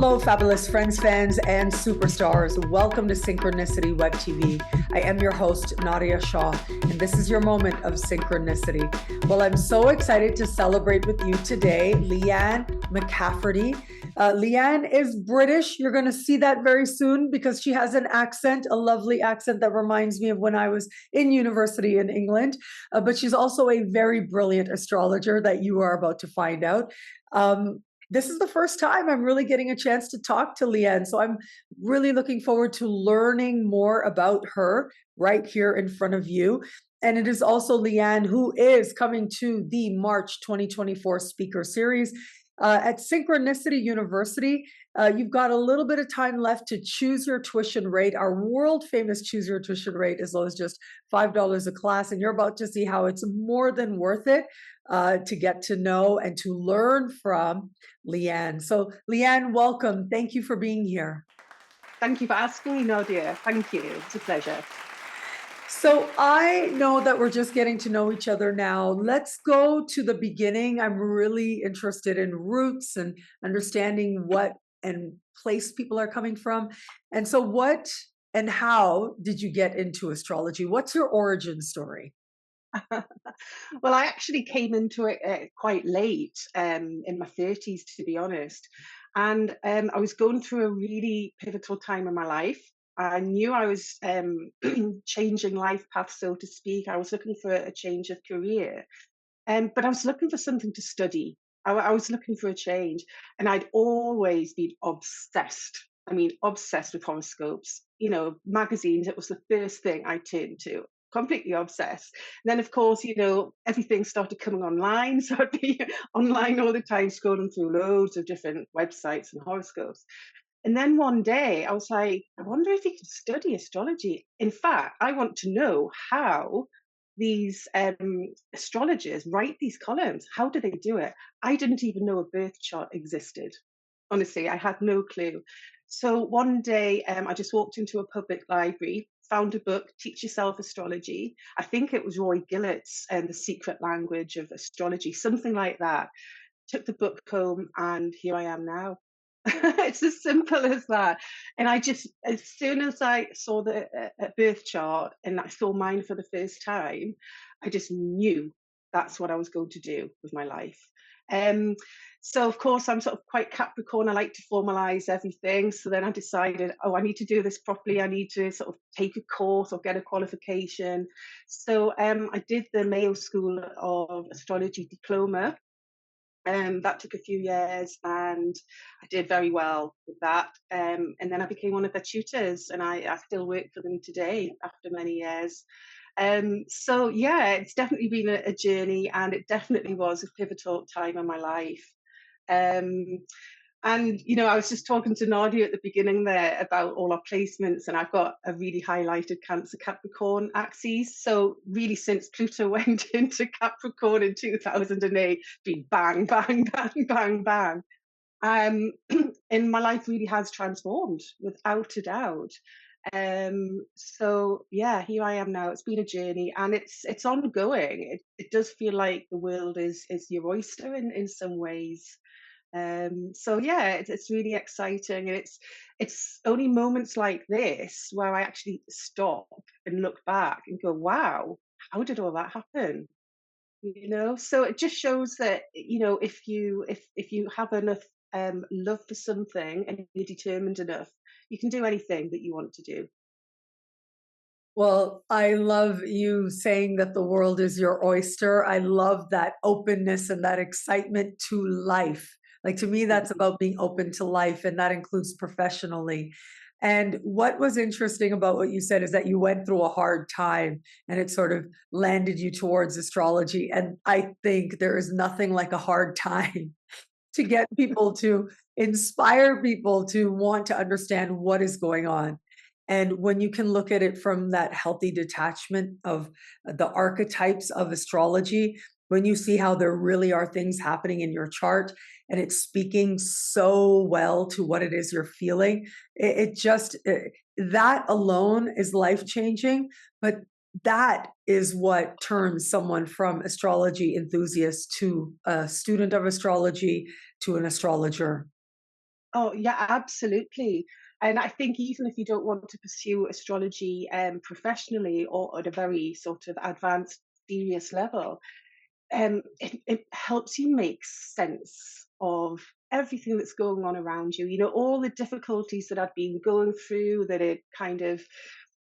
Hello, fabulous friends, fans, and superstars. Welcome to Synchronicity Web TV. I am your host, Nadiya Shah, and this is your moment of synchronicity. Well, I'm so excited to celebrate with you today, Lianne McCafferty. Lianne is British. You're going to see that very soon because she has an accent, a lovely accent that reminds me of when I was in university in England. But she's also a very brilliant astrologer that you are about to find out. This is the first time I'm really getting a chance to talk to Lianne. So I'm really looking forward to learning more about her right here in front of you. And it is also Lianne who is coming to the March 2024 speaker series at Synchronicity University. You've got a little bit of time left to choose your tuition rate. Our world famous choose your tuition rate as low as just $5 a class. And you're about to see how it's more than worth it to get to know and to learn from Lianne. So Lianne, welcome. Thank you for being here. Thank you for asking me, Nadia. Thank you. It's a pleasure. So I know that we're just getting to know each other now. Let's go to the beginning. I'm really interested in roots and understanding what and place people are coming from. And so what and how did you get into astrology? What's your origin story? Well, I actually came into it quite late in my 30s, to be honest. And I was going through a really pivotal time in my life. I knew I was changing life path, so to speak. I was looking for a change of career, but I was looking for something to study. I was looking for a change, and I'd always been obsessed. I mean, obsessed with horoscopes. You know, magazines. It was the first thing I turned to. Completely obsessed. And then, of course, you know, everything started coming online. So I'd be online all the time, scrolling through loads of different websites and horoscopes. And then one day I was like, I wonder if you could study astrology. In fact, I want to know how these astrologers write these columns. How do they do it? I didn't even know a birth chart existed. Honestly, I had no clue. So one day I just walked into a public library, found a book, Teach Yourself Astrology. I think it was Roy Gillett's The Secret Language of Astrology, something like that. Took the book home and here I am now. It's as simple as that. And I just, as soon as I saw the birth chart and I saw mine for the first time, I just knew that's what I was going to do with my life. So of course I'm sort of quite Capricorn. I like to formalize everything. So then I decided, oh, I need to do this properly. I need to sort of take a course or get a qualification. So I did the Mayo School of Astrology Diploma. That took a few years and I did very well with that. And then I became one of their tutors and I still work for them today after many years. So yeah, it's definitely been a journey and it definitely was a pivotal time in my life. And, you know, I was just talking to Nadiya at the beginning there about all our placements, and I've got a really highlighted Cancer Capricorn axis. So really since Pluto went into Capricorn in 2008, been bang, bang, bang, bang, bang. And my life really has transformed without a doubt. So yeah, here I am now. It's been a journey and it's ongoing. It does feel like the world is your oyster in some ways. So yeah, it's really exciting, and it's only moments like this where I actually stop and look back and go, wow, how did all that happen? You know, so it just shows that, you know, if you have enough love for something and you're determined enough, you can do anything that you want to do. Well, I love you saying that the world is your oyster. I love that openness and that excitement to life. Like to me, that's about being open to life, and that includes professionally. And what was interesting about what you said is that you went through a hard time and it sort of landed you towards astrology. And I think there is nothing like a hard time to get people to inspire people to want to understand what is going on. And when you can look at it from that healthy detachment of the archetypes of astrology, when you see how there really are things happening in your chart and it's speaking so well to what it is you're feeling, that alone is life changing. But that is what turns someone from astrology enthusiast to a student of astrology to an astrologer. Oh, yeah, absolutely. And I think even if you don't want to pursue astrology professionally or at a very sort of advanced, serious level, it helps you make sense of everything that's going on around you. You know, all the difficulties that I've been going through, that it kind of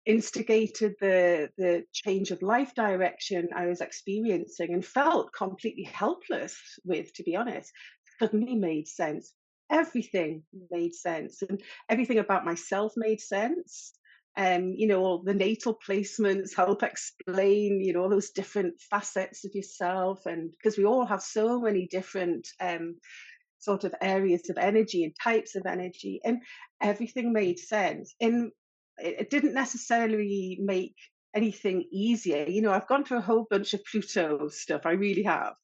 instigated the change of life direction I was experiencing and felt completely helpless with, to be honest, suddenly made sense. Everything made sense, and everything about myself made sense. You know, all the natal placements help explain, you know, all those different facets of yourself, and because we all have so many different sort of areas of energy and types of energy, and everything made sense. And it didn't necessarily make anything easier. You know, I've gone through a whole bunch of Pluto stuff, I really have.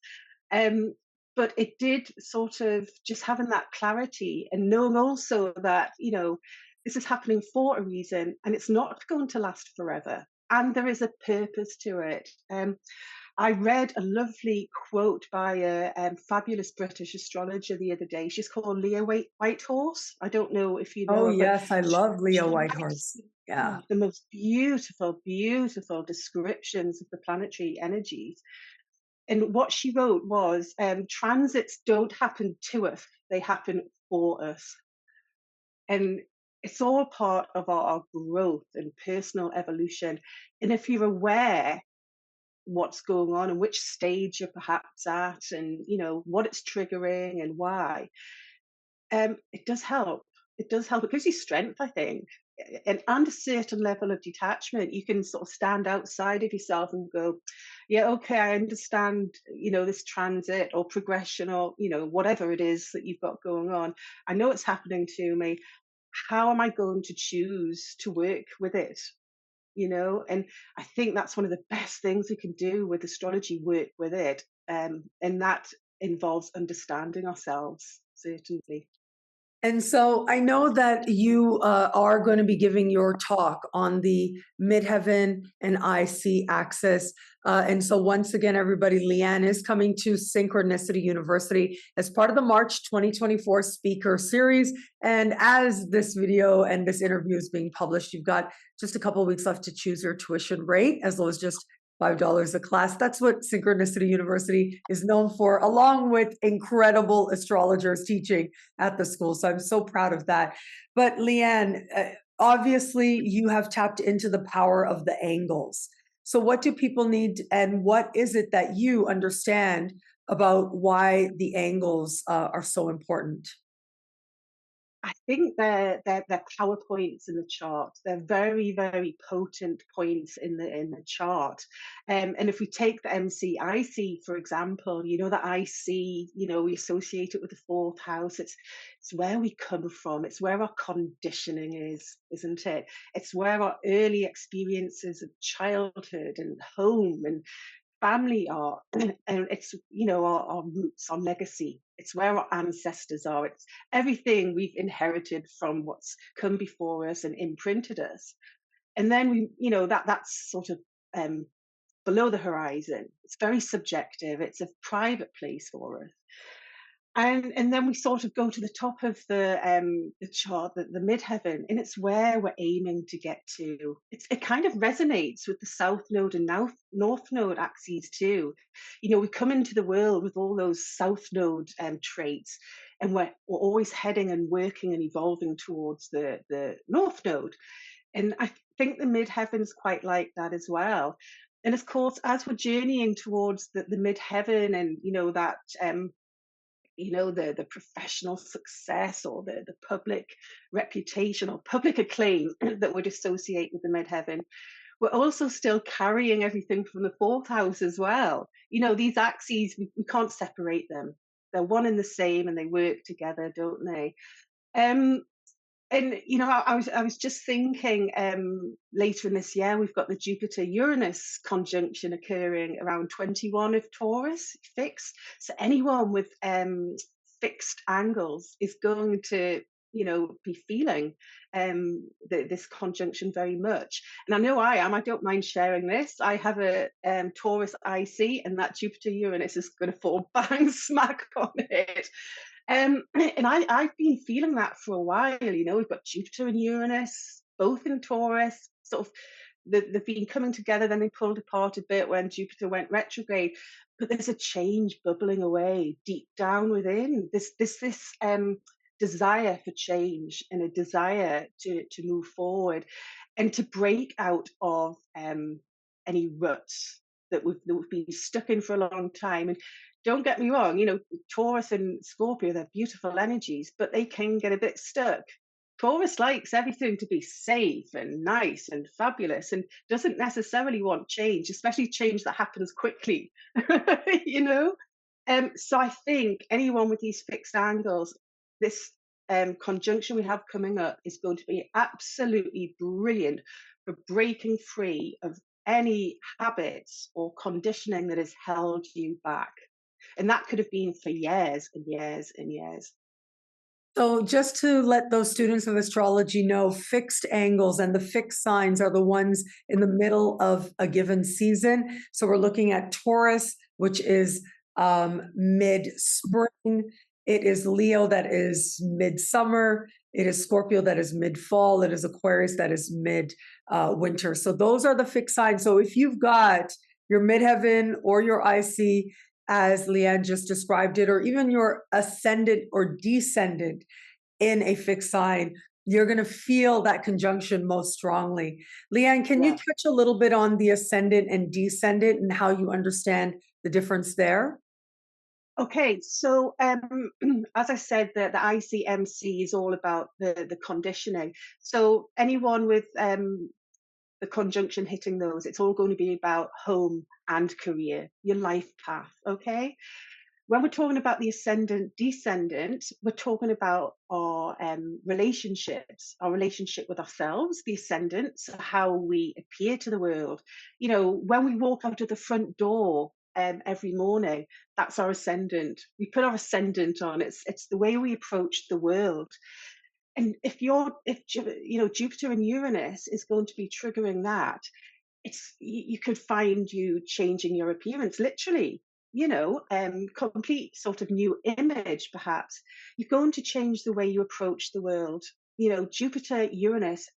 Um, but it did sort of just having that clarity and knowing also that, you know, this is happening for a reason and it's not going to last forever. And there is a purpose to it. I read a lovely quote by a fabulous British astrologer the other day. She's called Leah Whitehorse. I don't know if you know Oh, her, but yes, I love Leo she Whitehorse. writes Yeah. the most beautiful, beautiful descriptions of the planetary energies. And what she wrote was, transits don't happen to us, they happen for us. And it's all part of our growth and personal evolution. And if you're aware what's going on and which stage you're perhaps at and, you know, what it's triggering and why, it does help. It does help. It gives you strength, I think, and a certain level of detachment. You can sort of stand outside of yourself and go, yeah, okay, I understand, you know, this transit or progression or, you know, whatever it is that you've got going on. I know it's happening to me. How am I going to choose to work with it? You know, and I think that's one of the best things we can do with astrology, work with it. And that involves understanding ourselves, certainly. And so I know that you are going to be giving your talk on the midheaven and IC axis. And so once again, everybody, Lianne is coming to Synchronicity University as part of the March 2024 speaker series. And as this video and this interview is being published, you've got just a couple of weeks left to choose your tuition rate, as low as just $5 a class. That's what Synchronicity University is known for, along with incredible astrologers teaching at the school. So I'm so proud of that. But Lianne, obviously you have tapped into the power of the angles. So what do people need, and what is it that you understand about why the angles are so important? I think they're power points in the chart. They're very, very potent points in the chart. And if we take the MCIC, for example, you know, the IC, you know, we associate it with the fourth house. It's where we come from. It's where our conditioning is, isn't it? It's where our early experiences of childhood and home and family are, and it's, you know, our roots, our legacy. It's where our ancestors are. It's everything we've inherited from what's come before us and imprinted us. And then we, you know, that's sort of below the horizon. It's very subjective. It's a private place for us. And then we sort of go to the top of the chart, the midheaven, and it's where we're aiming to get to. It kind of resonates with the south node and north node axes too. You know, we come into the world with all those south node traits, and we're always heading and working and evolving towards the north node. And I think the midheaven's quite like that as well. And of course, as we're journeying towards the midheaven and, you know, that you know, the professional success or the public reputation or public acclaim that would associate with the midheaven, we're also still carrying everything from the fourth house as well. You know, these axes, we can't separate them. They're one and the same and they work together, don't they? Um, and you know, I was just thinking, later in this year we've got the Jupiter Uranus conjunction occurring around 21 of Taurus fixed. So anyone with fixed angles is going to, you know, be feeling this conjunction very much. And I know I am. I don't mind sharing this. I have a Taurus IC, and that Jupiter Uranus is going to fall bang smack on it. And I've been feeling that for a while. We've got Jupiter and Uranus, both in Taurus, sort of. They've been coming together, then they pulled apart a bit when Jupiter went retrograde. But there's a change bubbling away deep down within. This desire for change and a desire to move forward and to break out of any ruts that we've been stuck in for a long time. And don't get me wrong, Taurus and Scorpio, they're beautiful energies, but they can get a bit stuck. Taurus likes everything to be safe and nice and fabulous and doesn't necessarily want change, especially change that happens quickly. you know? So I think anyone with these fixed angles, this conjunction we have coming up is going to be absolutely brilliant for breaking free of any habits or conditioning that has held you back. And that could have been for years and years and years. So, just to let those students of astrology know, fixed angles and the fixed signs are the ones in the middle of a given season. So, we're looking at Taurus, which is mid spring. It is Leo, that is midsummer. It is Scorpio, that is mid fall. It is Aquarius, that is mid winter. So, those are the fixed signs. So, if you've got your midheaven or your IC, as Lianne just described it, or even your ascendant or descendant in a fixed sign, you're going to feel that conjunction most strongly. Lianne, can you Yeah. touch a little bit on the ascendant and descendant and how you understand the difference there? Okay, so as I said, the ICMC is all about the conditioning. So anyone with the conjunction hitting those, it's all going to be about home and career, your life path. Okay. When we're talking about the ascendant, descendant, we're talking about our relationships, our relationship with ourselves, the ascendant, so how we appear to the world. When we walk out of the front door every morning, that's our ascendant. We put our ascendant on. It's the way we approach the world. And if Jupiter and Uranus is going to be triggering that, you could find you changing your appearance literally, complete sort of new image perhaps. You're going to change the way you approach the world. Jupiter, Uranus,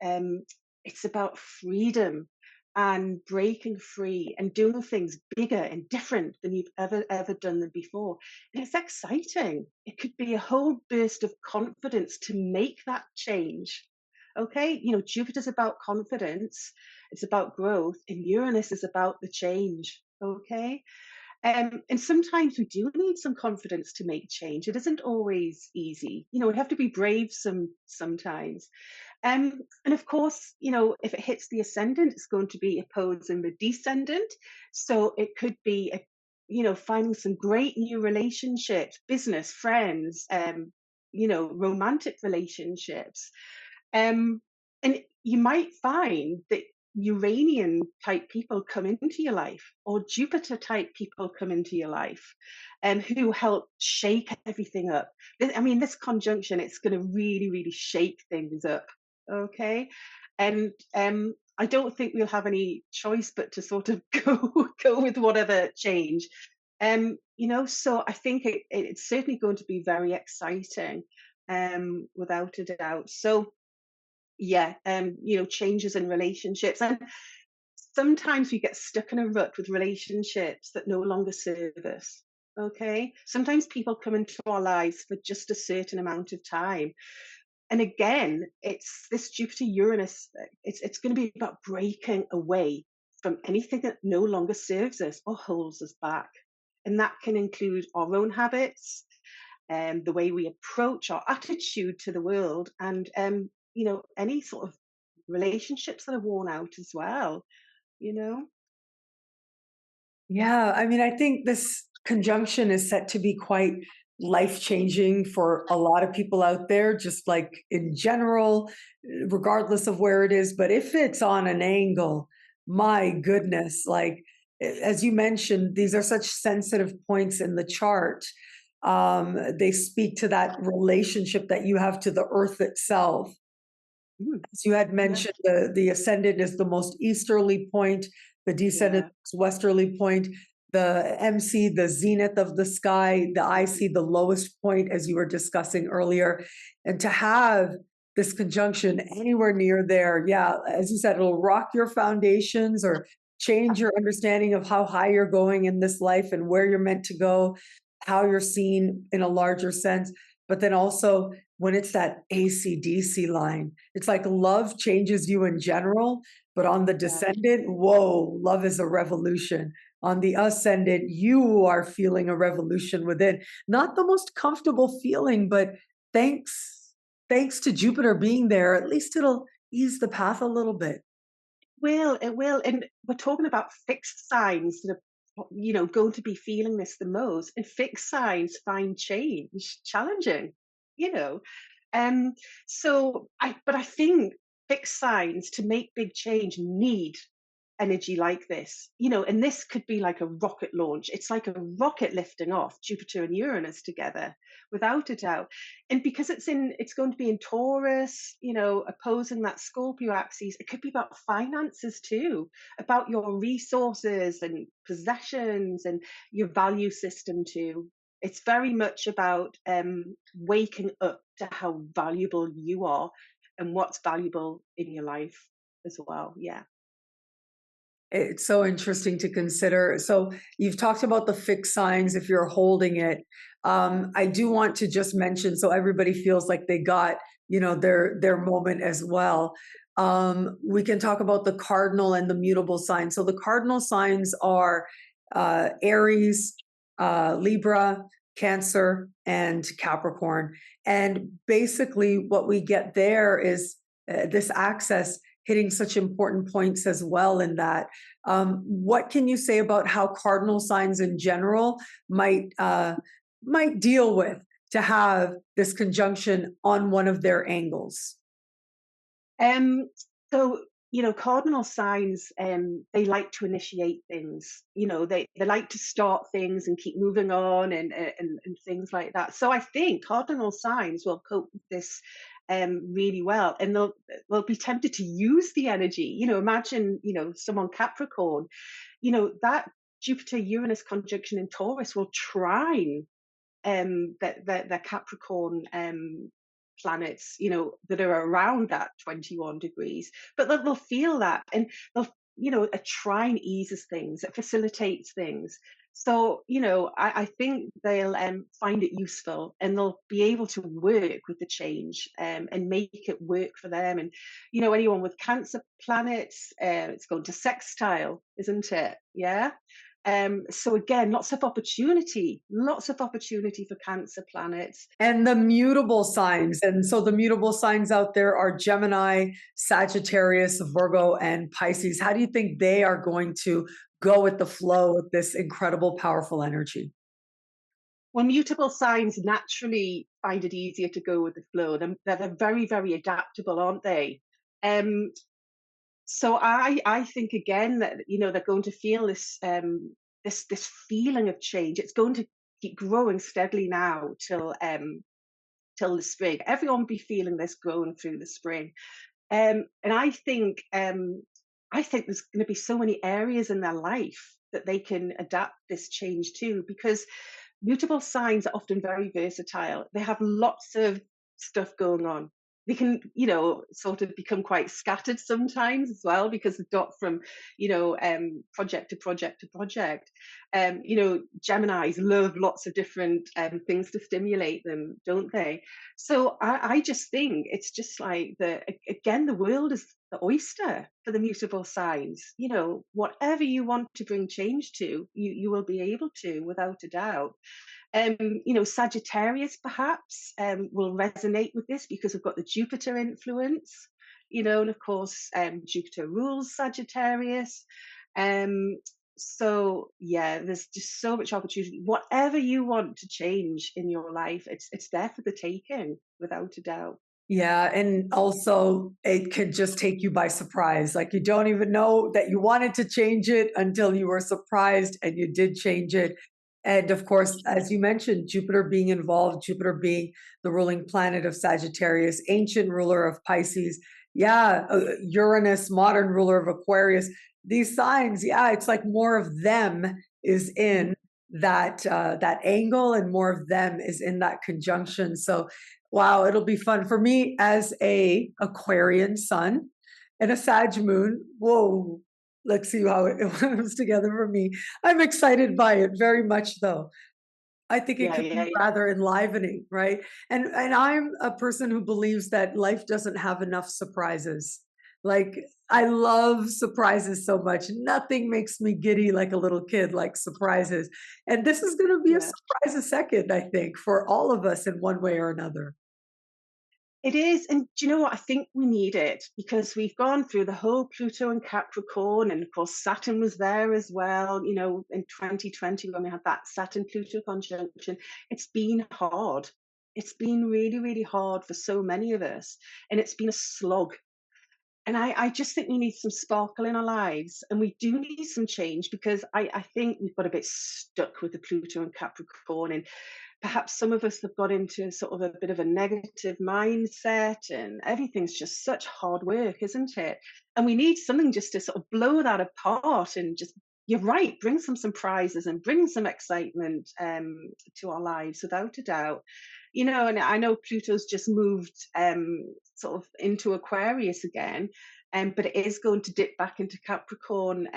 it's about freedom and breaking free and doing things bigger and different than you've ever done them before. And it's exciting. It could be a whole burst of confidence to make that change. Okay, Jupiter's about confidence, it's about growth, and Uranus is about the change. Okay, and sometimes we do need some confidence to make change. It isn't always easy. We have to be brave sometimes. And of course, if it hits the ascendant, it's going to be opposing the descendant. So it could be, finding some great new relationships, business, friends, romantic relationships. And you might find that Uranian type people come into your life, or Jupiter type people come into your life, who help shake everything up. This conjunction, it's going to really, really shake things up. Okay. And I don't think we'll have any choice but to sort of go with whatever change. So I think it's certainly going to be very exciting, without a doubt. So yeah, changes in relationships. And sometimes we get stuck in a rut with relationships that no longer serve us. Okay. Sometimes people come into our lives for just a certain amount of time. And again, it's this Jupiter Uranus, it's going to be about breaking away from anything that no longer serves us or holds us back. And that can include our own habits, the way we approach our attitude to the world, and any sort of relationships that are worn out as well. Yeah, I think this conjunction is set to be quite life changing for a lot of people out there, just like in general, regardless of where it is. But if it's on an angle, my goodness, like as you mentioned, these are such sensitive points in the chart. They speak to that relationship that you have to the earth itself. As you had Yeah. mentioned, the ascendant is the most easterly point, the descendant is westerly point. the MC, the zenith of the sky, the IC, the lowest point, as you were discussing earlier. And to have this conjunction anywhere near there, yeah, as you said, it'll rock your foundations or change your understanding of how high you're going in this life and where you're meant to go, how you're seen in a larger sense. But then also when it's that AC/DC line, it's like love changes you in general, but on the descendant, whoa, love is a revolution. On the ascendant, you are feeling a revolution within. Not the most comfortable feeling, but thanks to Jupiter being there, at least it'll ease the path a little bit. It will. And we're talking about fixed signs that are, going to be feeling this the most. And fixed signs find change challenging, you know. But I think fixed signs to make big change need energy like this, and this could be like a rocket launch. It's like a rocket lifting off Jupiter and Uranus together, without a doubt. And because it's going to be in Taurus, opposing that Scorpio axis, it could be about finances too, about your resources and possessions and your value system too. It's very much about waking up to how valuable you are and what's valuable in your life as well. Yeah. It's so interesting to consider. So you've talked about the fixed signs if you're holding it. I do want to just mention so everybody feels like they got, their moment as well. We can talk about the cardinal and the mutable signs. So the cardinal signs are Aries, Libra, Cancer, and Capricorn. And basically what we get there is this access hitting such important points as well in that. What can you say about how cardinal signs in general might deal with to have this conjunction on one of their angles? So, cardinal signs, they like to initiate things, they like to start things and keep moving on and things like that. So I think cardinal signs will cope with this really well, and they'll be tempted to use the energy. Imagine, someone Capricorn, that Jupiter Uranus conjunction in Taurus will trine the Capricorn planets, that are around that 21 degrees, but they'll feel that, and a trine eases things, it facilitates things. So, I think they'll find it useful, and they'll be able to work with the change and make it work for them. And, anyone with Cancer planets, it's going to sextile, isn't it? Yeah. So again, lots of opportunity for Cancer planets. And the mutable signs. And so the mutable signs out there are Gemini, Sagittarius, Virgo, and Pisces. How do you think they are going to go with the flow with this incredible, powerful energy? Well, mutable signs naturally find it easier to go with the flow. They're very, very adaptable, aren't they? So I think again that they're going to feel this this feeling of change. It's going to keep growing steadily now till the spring. Everyone will be feeling this growing through the spring, and I think there's going to be so many areas in their life that they can adapt this change to, because mutable signs are often very versatile. They have lots of stuff going on. They can, sort of become quite scattered sometimes as well, because they dot from, project to project to project. Geminis love lots of different things to stimulate them, don't they? So I just think it's just like the world is the oyster for the mutable signs. Whatever you want to bring change to, you will be able to, without a doubt. Sagittarius perhaps will resonate with this because we've got the Jupiter influence, and of course Jupiter rules Sagittarius. So yeah, there's just so much opportunity. Whatever you want to change in your life, it's there for the taking, without a doubt. Yeah, and also it could just take you by surprise. Like you don't even know that you wanted to change it until you were surprised and you did change it. And of course, as you mentioned, Jupiter being involved, Jupiter being the ruling planet of Sagittarius, ancient ruler of Pisces. Yeah, Uranus, modern ruler of Aquarius. These signs, yeah, it's like more of them is in that angle, and more of them is in that conjunction. So wow, it'll be fun for me as a Aquarian sun and a Sag moon. Whoa, let's see how it comes together for me. I'm excited by it very much, though. I think it Yeah, could be yeah, rather enlivening, right? And I'm a person who believes that life doesn't have enough surprises. Like, I love surprises so much. Nothing makes me giddy like a little kid, like surprises. And this is going to be a yeah. surprise a second, I think, for all of us in one way or another. It is, and do you know what? I think we need it because we've gone through the whole Pluto and Capricorn, and of course Saturn was there as well. You know, in 2020 when we had that Saturn-Pluto conjunction, it's been hard. It's been really, really hard for so many of us, and it's been a slog. And I just think we need some sparkle in our lives, and we do need some change because I think we've got a bit stuck with the Pluto and Capricorn, and perhaps some of us have got into sort of a bit of a negative mindset, and everything's just such hard work, isn't it? And we need something just to sort of blow that apart and just, you're right, bring some surprises and bring some excitement to our lives, without a doubt. You know, and I know Pluto's just moved sort of into Aquarius again, but it is going to dip back into Capricorn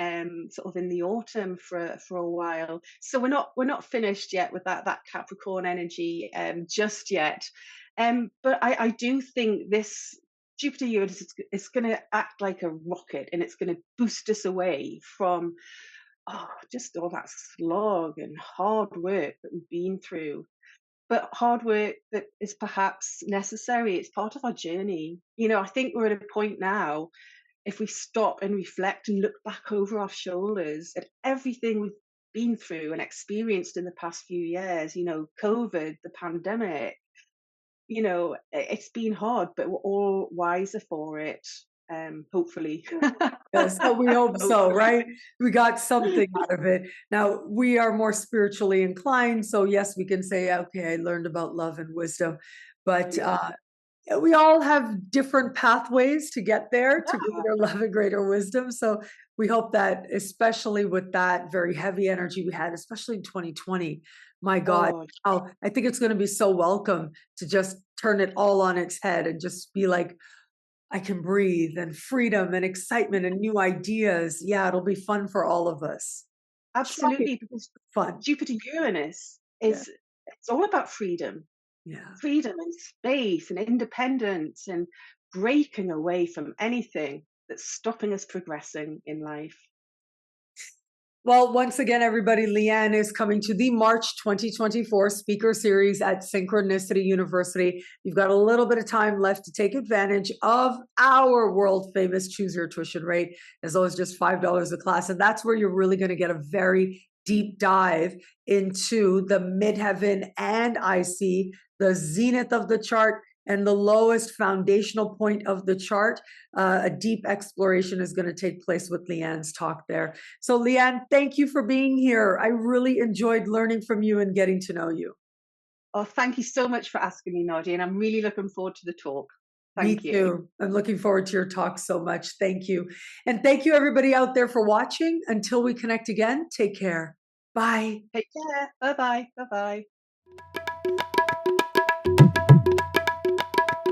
sort of in the autumn for a while. So we're not finished yet with that Capricorn energy just yet. But I do think this Jupiter Uranus is going to act like a rocket, and it's going to boost us away from just all that slog and hard work that we've been through, but hard work that is perhaps necessary. It's part of our journey. You know, I think we're at a point now, if we stop and reflect and look back over our shoulders at everything we've been through and experienced in the past few years, you know, COVID, the pandemic, you know, it's been hard, but we're all wiser for it. Hopefully. Yes, so we hope so, Hopefully. right? We got something out of it. Now, we are more spiritually inclined, so yes, we can say, okay, I learned about love and wisdom, but Yeah. we all have different pathways to get there, to greater love and greater wisdom. So we hope that, especially with that very heavy energy we had, especially in 2020, my God, Oh, I think it's going to be so welcome to just turn it all on its head and just be like, I can breathe, and freedom and excitement and new ideas. Yeah, it'll be fun for all of us. Shocking absolutely, because fun. Jupiter Uranus Yeah. is, it's all about freedom. Yeah. Freedom and space and independence and breaking away from anything that's stopping us progressing in life. Well, once again, everybody, Lianne is coming to the March 2024 speaker series at Synchronicity University. You've got a little bit of time left to take advantage of our world famous Choose Your Tuition rate, as low as just $5 a class. And that's where you're really going to get a very deep dive into the midheaven and IC, the zenith of the chart, and the lowest foundational point of the chart. A deep exploration is going to take place with Lianne's talk there. So, Lianne, thank you for being here. I really enjoyed learning from you and getting to know you. Oh, thank you so much for asking me, Nadiya, and I'm really looking forward to the talk. Me Thank you. too. I'm looking forward to your talk so much. Thank you. And thank you, everybody out there, for watching. Until we connect again, take care. Bye. Take care. Bye bye. Bye bye.